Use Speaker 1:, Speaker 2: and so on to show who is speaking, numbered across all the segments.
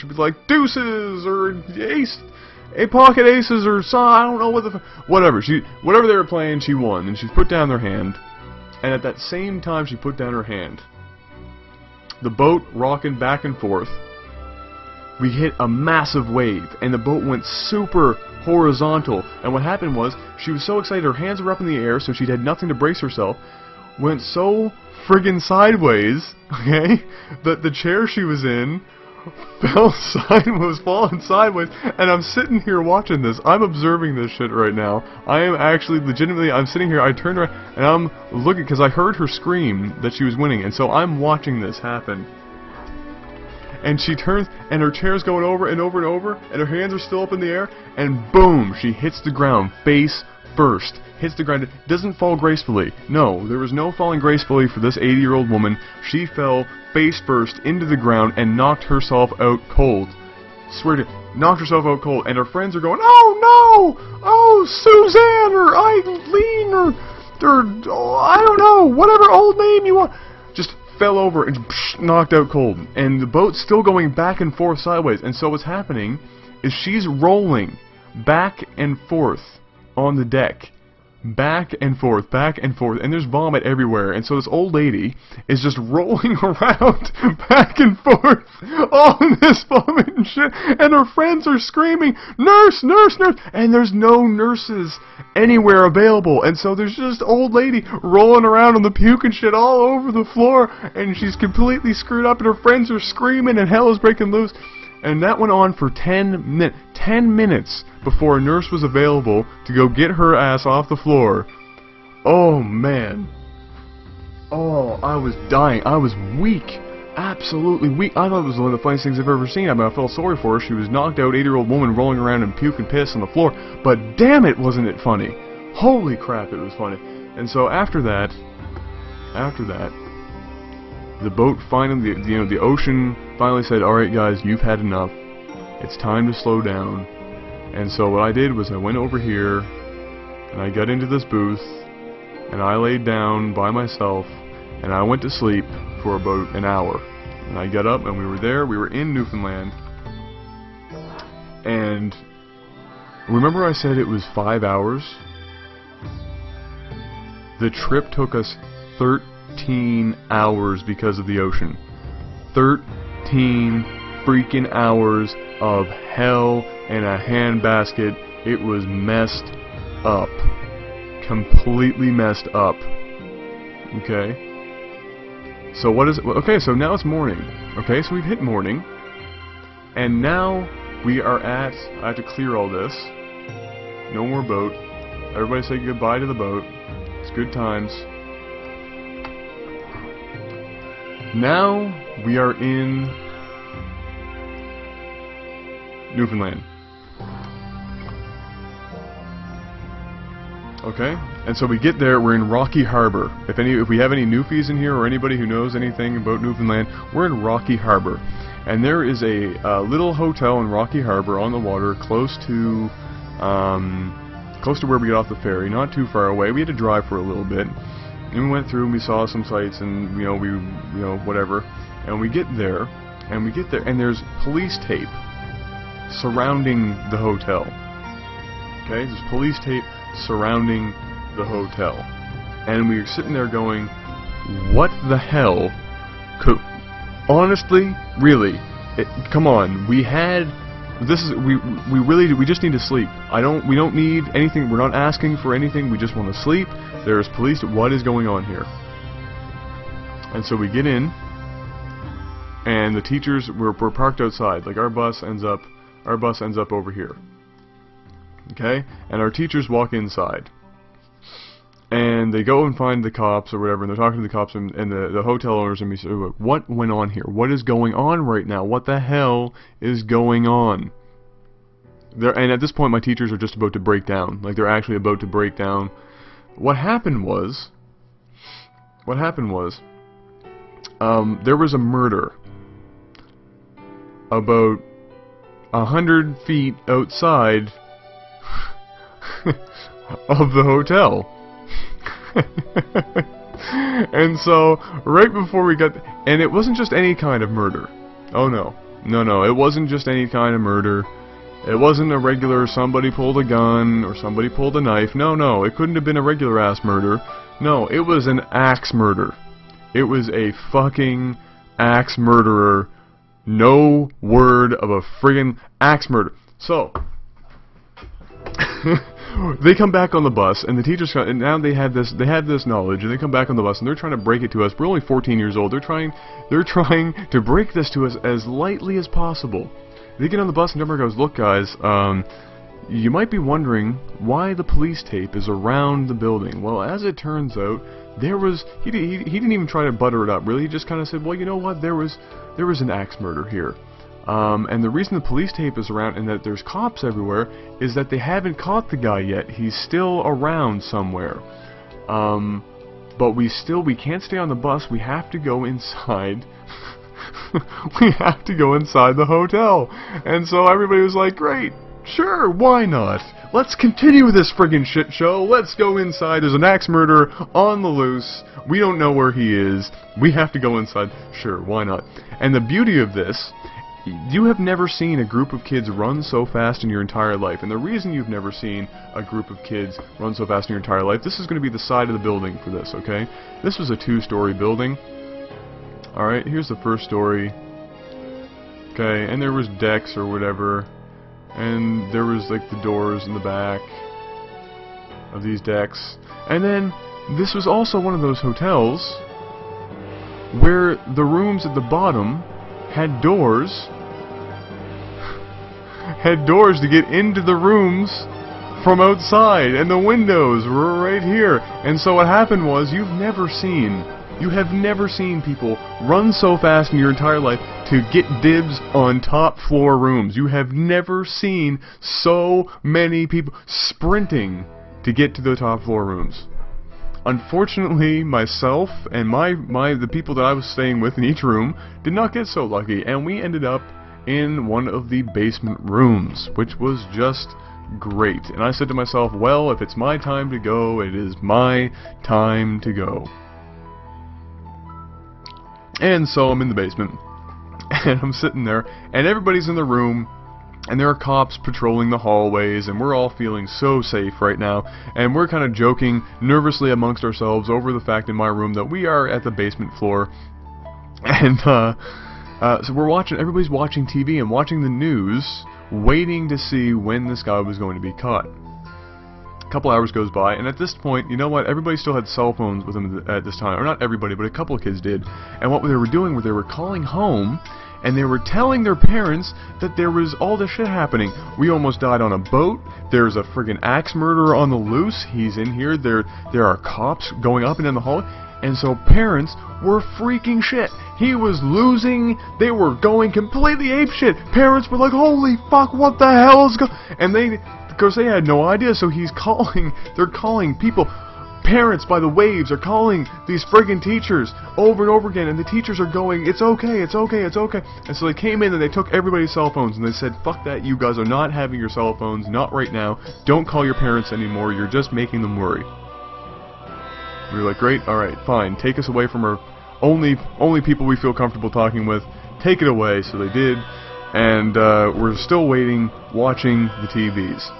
Speaker 1: she'd be like, deuces, or ace, a pocket aces, or some, I don't know what the, whatever. Whatever they were playing, she won, and she put down their hand. And at that same time she put down her hand, the boat rocking back and forth, we hit a massive wave, and the boat went super horizontal. And what happened was, she was so excited, her hands were up in the air, so she had nothing to brace herself, went so friggin' sideways, okay, that the chair she was in was falling sideways, and I'm sitting here watching this. I'm observing this shit right now. I am actually legitimately, I'm sitting here, I turned around, and I'm looking, because I heard her scream that she was winning, and so I'm watching this happen. And she turns, and her chair's going over and over and over, and her hands are still up in the air, and boom, she hits the ground, face first. Hits the ground. It doesn't fall gracefully. No, there was no falling gracefully for this 80-year-old woman. She fell face first into the ground and knocked herself out cold. Swear to, knocked herself out cold, and her friends are going, oh no! Oh, Suzanne, or Eileen, or oh, I don't know, whatever old name you want. Just fell over and knocked out cold. And the boat's still going back and forth sideways. And so what's happening is she's rolling back and forth on the deck. Back and forth, and there's vomit everywhere, and so this old lady is just rolling around back and forth, all in this vomit and shit, and her friends are screaming, nurse, nurse, nurse, and there's no nurses anywhere available, and so there's just old lady rolling around on the puke and shit all over the floor, and she's completely screwed up, and her friends are screaming, and hell is breaking loose. And that went on for 10 minutes before a nurse was available to go get her ass off the floor. Oh, man. Oh, I was dying. I was weak. Absolutely weak. I thought it was one of the funniest things I've ever seen. I mean, I felt sorry for her. She was knocked out 80-year-old woman rolling around in puke and piss on the floor. But damn it, wasn't it funny. Holy crap, it was funny. And so after that, the boat finally, the ocean finally said, alright guys, you've had enough. It's time to slow down. And so what I did was I went over here, and I got into this booth, and I laid down by myself, and I went to sleep for about an hour. And I got up, and we were in Newfoundland. And remember I said it was 5 hours? The trip took us 13 hours because of the ocean. 13 freaking hours of hell in a handbasket. It was messed up. Completely messed up. Okay? So what is it? Okay, so now it's morning. Okay, so we've hit morning. And now we are at, I have to clear all this. No more boat. Everybody say goodbye to the boat. It's good times. Now we are in Newfoundland. Okay, and so we get there. We're in Rocky Harbor. If we have any Newfies in here or anybody who knows anything about Newfoundland, we're in Rocky Harbor, and there is a little hotel in Rocky Harbor on the water, close to where we get off the ferry, not too far away. We had to drive for a little bit. And we went through and we saw some sights and, whatever. And we get there, and there's police tape surrounding the hotel. Okay, there's police tape surrounding the hotel. And we were sitting there going, what the hell could... Honestly, really, come on, we just need to sleep. We don't need anything, we're not asking for anything, we just want to sleep. There's police, what is going on here? And so we get in, and the teachers, we're parked outside, like our bus ends up over here. Okay? And our teachers walk inside. And they go and find the cops or whatever, and they're talking to the cops and the hotel owners, and we say, what went on here? What is going on right now? What the hell is going on? And at this point, my teachers are just about to break down. Like, they're actually about to break down. What happened was, there was a murder about 100 feet outside of the hotel. And so, right before we got... And it wasn't just any kind of murder. Oh no. No, no, it wasn't just any kind of murder. It wasn't a regular somebody pulled a gun or somebody pulled a knife. No, no, it couldn't have been a regular ass murder. No, it was an axe murder. It was a fucking axe murderer. No word of a friggin' axe murder. So, they come back on the bus, and the teachers come, and now they have this knowledge, and they come back on the bus, and they're trying to break it to us. We're only 14 years old. They're trying to break this to us as lightly as possible. They get on the bus, and Dumber goes, "Look, guys, you might be wondering why the police tape is around the building. Well, as it turns out, there was he didn't even try to butter it up. Really, he just kind of said, well, you know what? There was an axe murder here." And the reason the police tape is around and that there's cops everywhere is that they haven't caught the guy yet. He's still around somewhere. But we can't stay on the bus. We have to go inside. We have to go inside the hotel. And so everybody was like, great, sure, why not? Let's continue this friggin' shit show. Let's go inside. There's an axe murderer on the loose. We don't know where he is. We have to go inside. Sure, why not? And the beauty of this, you have never seen a group of kids run so fast in your entire life. And the reason you've never seen a group of kids run so fast in your entire life, this is going to be the side of the building for this, okay? This was a 2-story building. Alright, here's the first story. Okay, and there was decks or whatever. And there was like the doors in the back of these decks. And then this was also one of those hotels where the rooms at the bottom had doors to get into the rooms from outside, and the windows were right here. And so what happened was, you have never seen people run so fast in your entire life to get dibs on top floor rooms. You have never seen so many people sprinting to get to the top floor rooms. Unfortunately, myself and the people that I was staying with in each room did not get so lucky, and we ended up in one of the basement rooms, which was just great. And I said to myself, well, if it's my time to go, it is my time to go. And so I'm in the basement, and I'm sitting there, and everybody's in the room, and there are cops patrolling the hallways, and we're all feeling so safe right now, and we're kind of joking nervously amongst ourselves over the fact in my room that we are at the basement floor. And so we're watching, everybody's watching TV and watching the news, waiting to see when this guy was going to be caught. A couple hours goes by, and at this point, you know what, everybody still had cell phones with them at this time, or not everybody, but a couple of kids did. And what they were doing was they were calling home, and they were telling their parents that there was all this shit happening. We almost died on a boat. There's a friggin' axe murderer on the loose. He's in here. There are cops going up and down the hallway. And so parents were freaking shit. He was losing. They were going completely apeshit. Parents were like, holy fuck, what the hell is going... And they, of course, they had no idea. So he's calling. They're calling people. Parents by the waves are calling these friggin' teachers over and over again, and the teachers are going, it's okay, it's okay, it's okay. And so they came in and they took everybody's cell phones and they said, fuck that, you guys are not having your cell phones, not right now. Don't call your parents anymore, you're just making them worry. We were like, great, alright, fine, take us away from our only people we feel comfortable talking with. Take it away. So they did, and we're still waiting, watching the TVs.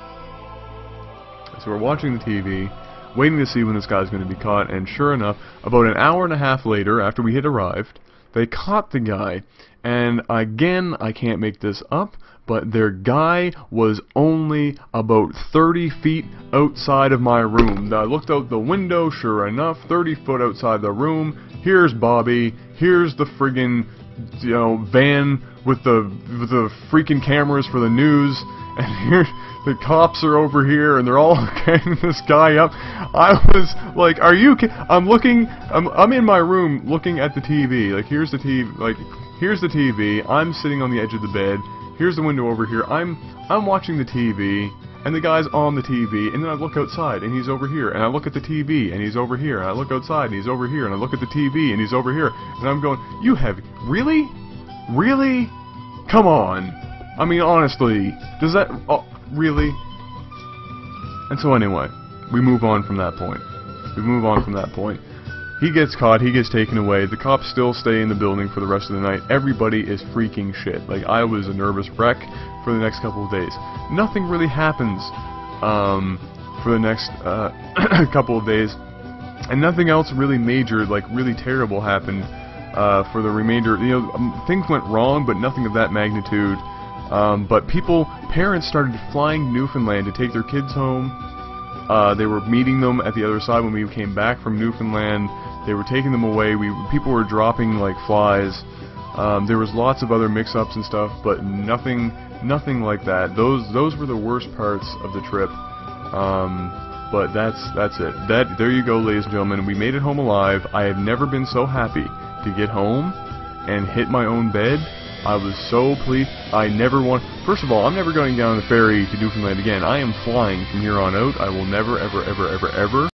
Speaker 1: So we're watching the TV, waiting to see when this guy's going to be caught, and sure enough, about an hour and a half later, after we had arrived, they caught the guy. And again, I can't make this up, but their guy was only about 30 feet outside of my room. I looked out the window, sure enough, 30 foot outside the room. Here's Bobby, here's the friggin', you know, van with the freaking cameras for the news, and here the cops are over here, and they're all getting this guy up. I was like, "Are you kidding?" I'm in my room looking at the TV. Like, here's the TV. Like, here's the TV. I'm sitting on the edge of the bed. Here's the window over here. I'm watching the TV, and the guy's on the TV. And then I look outside, and he's over here. And I look at the TV, and he's over here. And I look outside, and he's over here. And I look at the TV, and he's over here. And I'm going, "You have really, really? Come on." I mean, honestly, does that... Oh, really? And so anyway, we move on from that point. He gets caught, he gets taken away, the cops still stay in the building for the rest of the night. Everybody is freaking shit. Like, I was a nervous wreck for the next couple of days. Nothing really happens for the next couple of days, and nothing else really major, like really terrible, happened for the remainder. You know, things went wrong, but nothing of that magnitude. But parents started flying to Newfoundland to take their kids home. They were meeting them at the other side when we came back from Newfoundland. They were taking them away. People were dropping like flies. There was lots of other mix-ups and stuff, but nothing like that. Those were the worst parts of the trip. But that's it. There you go, ladies and gentlemen. We made it home alive. I have never been so happy to get home and hit my own bed. I was so pleased. First of all, I'm never going down the ferry to Newfoundland again. I am flying from here on out. I will never, ever, ever, ever, ever